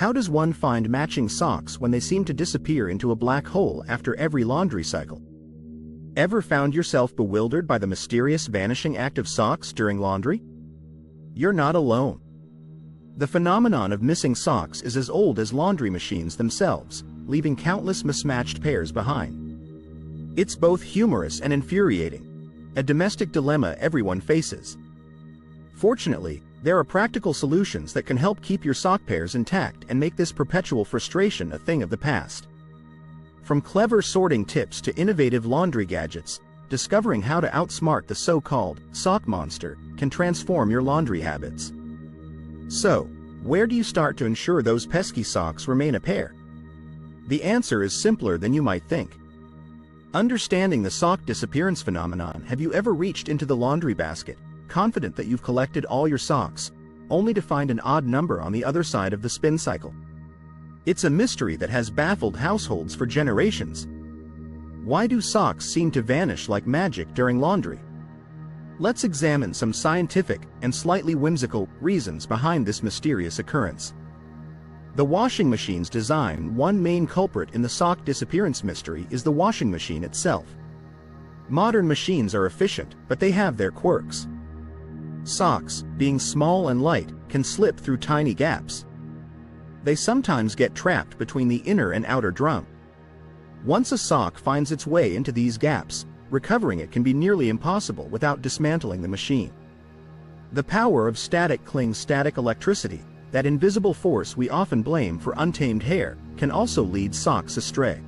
How does one find matching socks when they seem to disappear into a black hole after every laundry cycle? Ever found yourself bewildered by the mysterious vanishing act of socks during laundry? You're not alone. The phenomenon of missing socks is as old as laundry machines themselves, leaving countless mismatched pairs behind. It's both humorous and infuriating, a domestic dilemma everyone faces. Fortunately, there are practical solutions that can help keep your sock pairs intact and make this perpetual frustration a thing of the past. From clever sorting tips to innovative laundry gadgets, discovering how to outsmart the so-called sock monster can transform your laundry habits. So, where do you start to ensure those pesky socks remain a pair? The answer is simpler than you might think. Understanding the sock disappearance phenomenon, have you ever reached into the laundry basket, confident that you've collected all your socks, only to find an odd number on the other side of the spin cycle? It's a mystery that has baffled households for generations. Why do socks seem to vanish like magic during laundry? Let's examine some scientific and slightly whimsical reasons behind this mysterious occurrence. The washing machine's design. One main culprit in the sock disappearance mystery is the washing machine itself. Modern machines are efficient, but they have their quirks. Socks, being small and light, can slip through tiny gaps. They sometimes get trapped between the inner and outer drum. Once a sock finds its way into these gaps, recovering it can be nearly impossible without dismantling the machine. The power of static electricity, that invisible force we often blame for untamed hair, can also lead socks astray.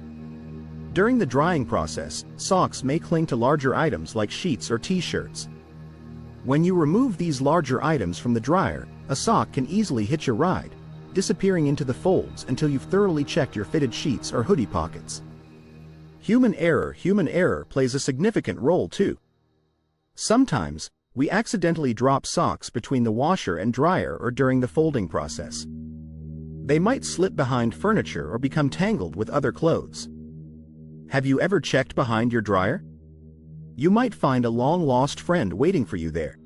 During the drying process, socks may cling to larger items like sheets or t-shirts. When you remove these larger items from the dryer, a sock can easily hitch a ride, disappearing into the folds until you've thoroughly checked your fitted sheets or hoodie pockets. Human error plays a significant role too. Sometimes, we accidentally drop socks between the washer and dryer or during the folding process. They might slip behind furniture or become tangled with other clothes. Have you ever checked behind your dryer? You might find a long-lost friend waiting for you there.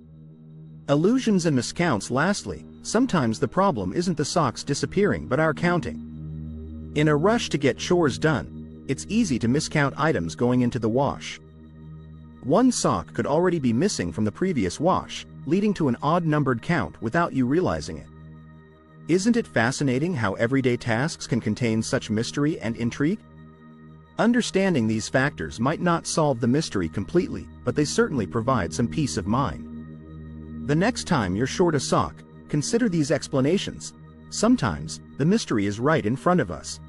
Illusions and miscounts. Lastly, sometimes the problem isn't the socks disappearing but our counting. In a rush to get chores done, it's easy to miscount items going into the wash. One sock could already be missing from the previous wash, leading to an odd-numbered count without you realizing it. Isn't it fascinating how everyday tasks can contain such mystery and intrigue? Understanding these factors might not solve the mystery completely, but they certainly provide some peace of mind. The next time you're short a sock, consider these explanations. Sometimes, the mystery is right in front of us.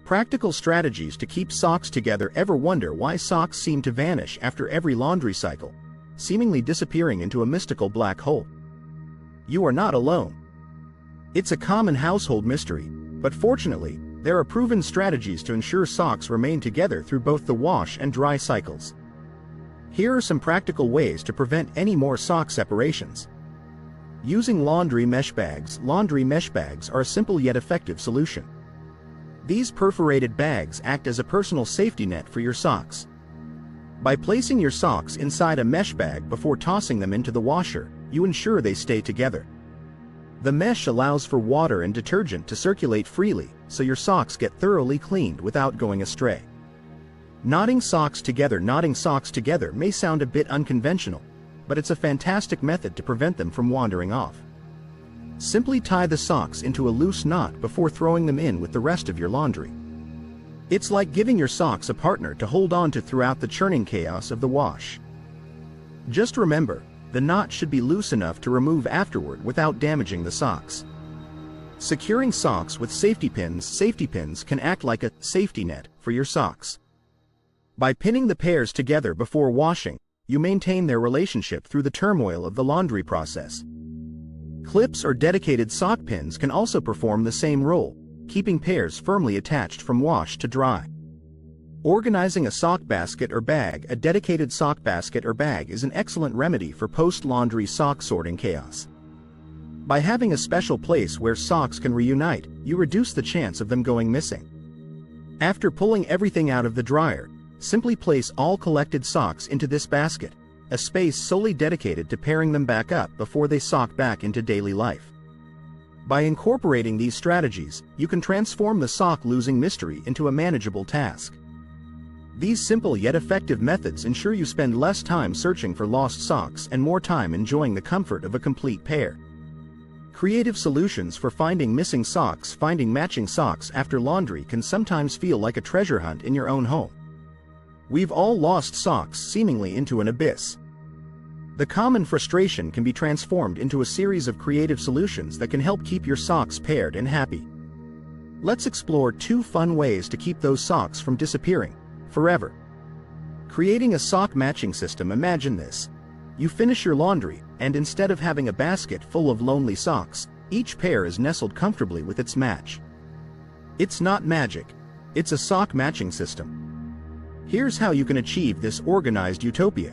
Practical strategies to keep socks together. Ever wonder why socks seem to vanish after every laundry cycle, seemingly disappearing into a mystical black hole? You are not alone. It's a common household mystery, but fortunately, there are proven strategies to ensure socks remain together through both the wash and dry cycles. Here are some practical ways to prevent any more sock separations. Using laundry mesh bags. Laundry mesh bags are a simple yet effective solution. These perforated bags act as a personal safety net for your socks. By placing your socks inside a mesh bag before tossing them into the washer, you ensure they stay together. The mesh allows for water and detergent to circulate freely, so your socks get thoroughly cleaned without going astray. Knotting socks together. Knotting socks together may sound a bit unconventional, but it's a fantastic method to prevent them from wandering off. Simply tie the socks into a loose knot before throwing them in with the rest of your laundry. It's like giving your socks a partner to hold on to throughout the churning chaos of the wash. Just remember, the knot should be loose enough to remove afterward without damaging the socks. Securing socks with safety pins. Safety pins can act like a safety net for your socks. By pinning the pairs together before washing, you maintain their relationship through the turmoil of the laundry process. Clips or dedicated sock pins can also perform the same role, keeping pairs firmly attached from wash to dry. Organizing a sock basket or bag. A dedicated sock basket or bag is an excellent remedy for post-laundry sock sorting chaos. By having a special place where socks can reunite, you reduce the chance of them going missing. After pulling everything out of the dryer, simply place all collected socks into this basket, a space solely dedicated to pairing them back up before they sock back into daily life. By incorporating these strategies, you can transform the sock-losing mystery into a manageable task. These simple yet effective methods ensure you spend less time searching for lost socks and more time enjoying the comfort of a complete pair. Creative solutions for finding missing socks. Finding matching socks after laundry can sometimes feel like a treasure hunt in your own home. We've all lost socks seemingly into an abyss. The common frustration can be transformed into a series of creative solutions that can help keep your socks paired and happy. Let's explore 2 fun ways to keep those socks from disappearing forever. Creating a sock matching system. Imagine this. You finish your laundry, and instead of having a basket full of lonely socks, each pair is nestled comfortably with its match. It's not magic. It's a sock matching system. Here's how you can achieve this organized utopia.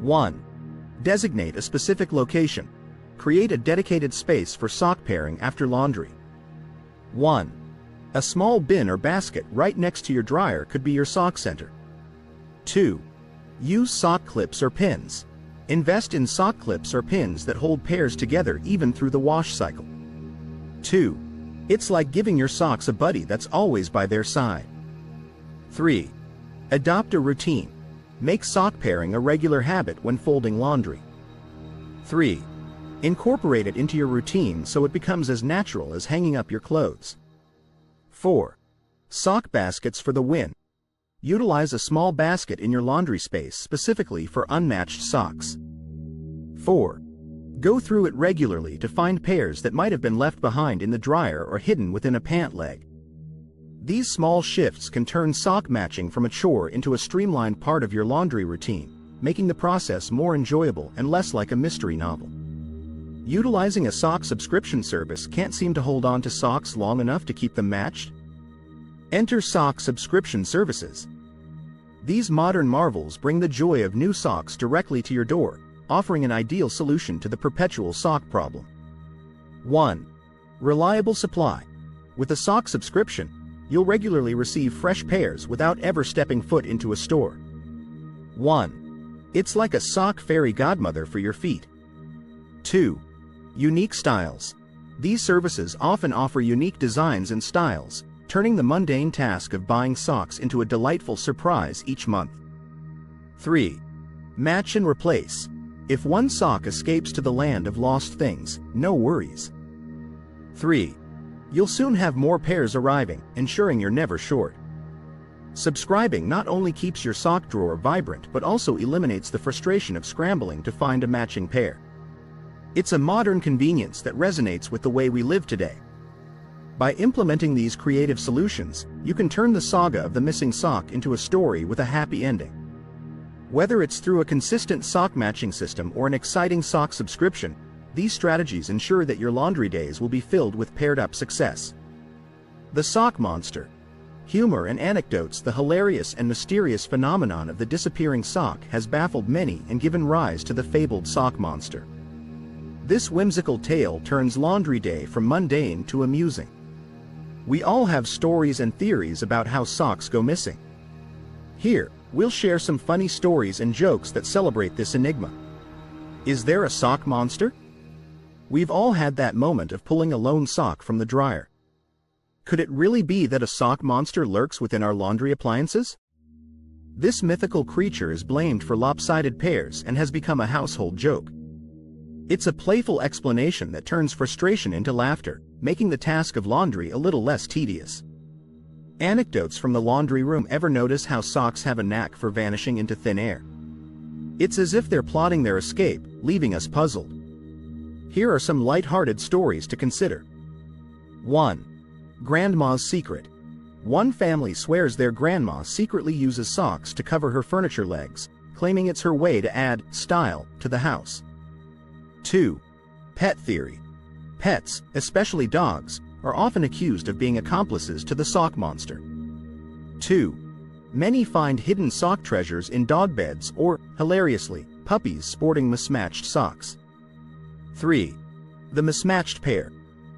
1. Designate a specific location. Create a dedicated space for sock pairing after laundry. 1. A small bin or basket right next to your dryer could be your sock center. 2. Use sock clips or pins. Invest in sock clips or pins that hold pairs together even through the wash cycle. 2. It's like giving your socks a buddy that's always by their side. 3. Adopt a routine. Make sock pairing a regular habit when folding laundry. 3. Incorporate it into your routine so it becomes as natural as hanging up your clothes. 4. Sock baskets for the win. Utilize a small basket in your laundry space specifically for unmatched socks. 4. Go through it regularly to find pairs that might have been left behind in the dryer or hidden within a pant leg. These small shifts can turn sock matching from a chore into a streamlined part of your laundry routine, making the process more enjoyable and less like a mystery novel. Utilizing a sock subscription service can't seem to hold on to socks long enough to keep them matched? Enter sock subscription services. These modern marvels bring the joy of new socks directly to your door, offering an ideal solution to the perpetual sock problem. 1. Reliable supply. With a sock subscription, you'll regularly receive fresh pairs without ever stepping foot into a store. 1. It's like a sock fairy godmother for your feet. 2. Unique styles. These services often offer unique designs and styles, turning the mundane task of buying socks into a delightful surprise each month. 3. Match and replace. If one sock escapes to the land of lost things, no worries. 3. You'll soon have more pairs arriving, ensuring you're never short. Subscribing not only keeps your sock drawer vibrant but also eliminates the frustration of scrambling to find a matching pair. It's a modern convenience that resonates with the way we live today. By implementing these creative solutions, you can turn the saga of the missing sock into a story with a happy ending. Whether it's through a consistent sock matching system or an exciting sock subscription, these strategies ensure that your laundry days will be filled with paired-up success. The sock monster. Humor and anecdotes. The hilarious and mysterious phenomenon of the disappearing sock has baffled many and given rise to the fabled sock monster. This whimsical tale turns laundry day from mundane to amusing. We all have stories and theories about how socks go missing. Here, we'll share some funny stories and jokes that celebrate this enigma. Is there a sock monster? We've all had that moment of pulling a lone sock from the dryer. Could it really be that a sock monster lurks within our laundry appliances? This mythical creature is blamed for lopsided pairs and has become a household joke. It's a playful explanation that turns frustration into laughter, making the task of laundry a little less tedious. Anecdotes from the laundry room. Ever notice how socks have a knack for vanishing into thin air? It's as if they're plotting their escape, leaving us puzzled. Here are some light-hearted stories to consider. 1. Grandma's secret. One family swears their grandma secretly uses socks to cover her furniture legs, claiming it's her way to add style to the house. 2. Pet theory. Pets, especially dogs, are often accused of being accomplices to the sock monster. 2. Many find hidden sock treasures in dog beds or, hilariously, puppies sporting mismatched socks. 3. The mismatched pair.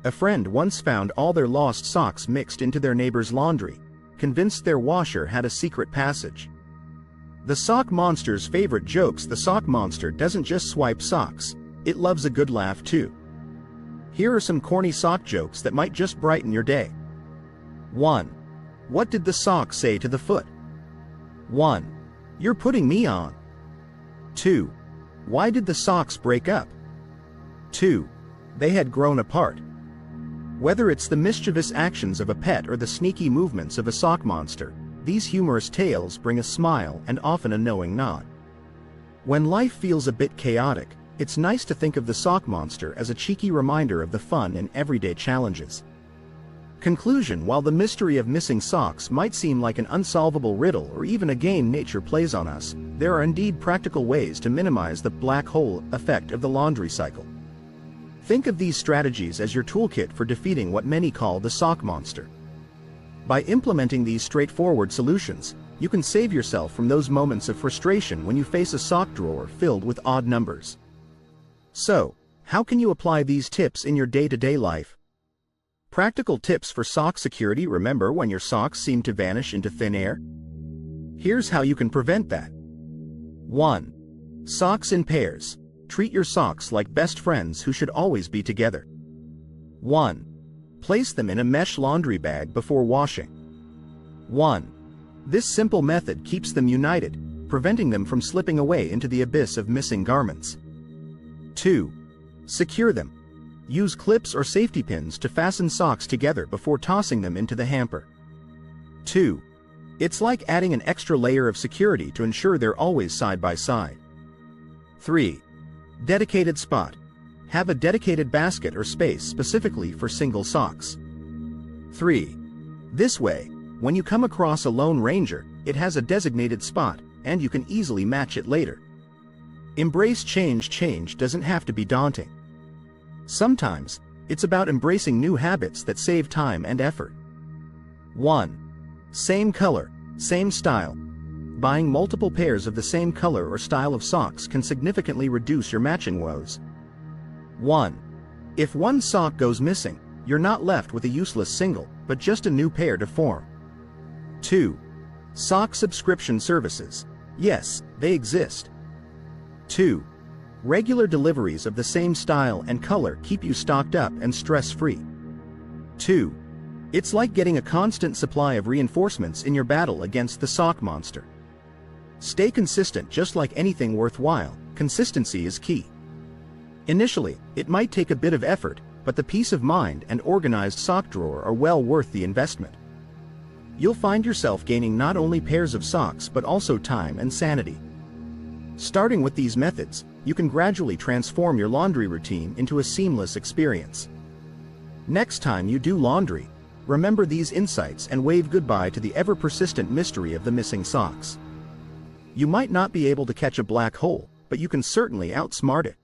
A friend once found all their lost socks mixed into their neighbor's laundry, convinced their washer had a secret passage. The sock monster's favorite jokes. The sock monster doesn't just swipe socks, it loves a good laugh too. Here are some corny sock jokes that might just brighten your day. 1. What did the sock say to the foot? 1. You're putting me on. 2. Why did the socks break up? 2. They had grown apart. Whether it's the mischievous actions of a pet or the sneaky movements of a sock monster, these humorous tales bring a smile and often a knowing nod. When life feels a bit chaotic, it's nice to think of the sock monster as a cheeky reminder of the fun in everyday challenges. Conclusion: while the mystery of missing socks might seem like an unsolvable riddle or even a game nature plays on us, there are indeed practical ways to minimize the black hole effect of the laundry cycle. Think of these strategies as your toolkit for defeating what many call the sock monster. By implementing these straightforward solutions, you can save yourself from those moments of frustration when you face a sock drawer filled with odd numbers. So, how can you apply these tips in your day-to-day life? Practical tips for sock security: remember when your socks seem to vanish into thin air? Here's how you can prevent that. 1. Socks in pairs. Treat your socks like best friends who should always be together. 1. Place them in a mesh laundry bag before washing. 1. This simple method keeps them united, preventing them from slipping away into the abyss of missing garments. 2. Secure them. Use clips or safety pins to fasten socks together before tossing them into the hamper. 2. It's like adding an extra layer of security to ensure they're always side by side. 3. Dedicated spot. Have a dedicated basket or space specifically for single socks. 3. This way, when you come across a Lone Ranger, it has a designated spot, and you can easily match it later. Embrace change. Change doesn't have to be daunting. Sometimes, it's about embracing new habits that save time and effort. 1. Same color, same style. Buying multiple pairs of the same color or style of socks can significantly reduce your matching woes. 1. If one sock goes missing, you're not left with a useless single, but just a new pair to form. 2. Sock subscription services. Yes, they exist. 2. Regular deliveries of the same style and color keep you stocked up and stress-free. 2. It's like getting a constant supply of reinforcements in your battle against the sock monster. Stay consistent. Just like anything worthwhile, consistency is key. Initially, it might take a bit of effort, but the peace of mind and organized sock drawer are well worth the investment. You'll find yourself gaining not only pairs of socks but also time and sanity. Starting with these methods, you can gradually transform your laundry routine into a seamless experience. Next time you do laundry, remember these insights and wave goodbye to the ever-persistent mystery of the missing socks. You might not be able to catch a black hole, but you can certainly outsmart it.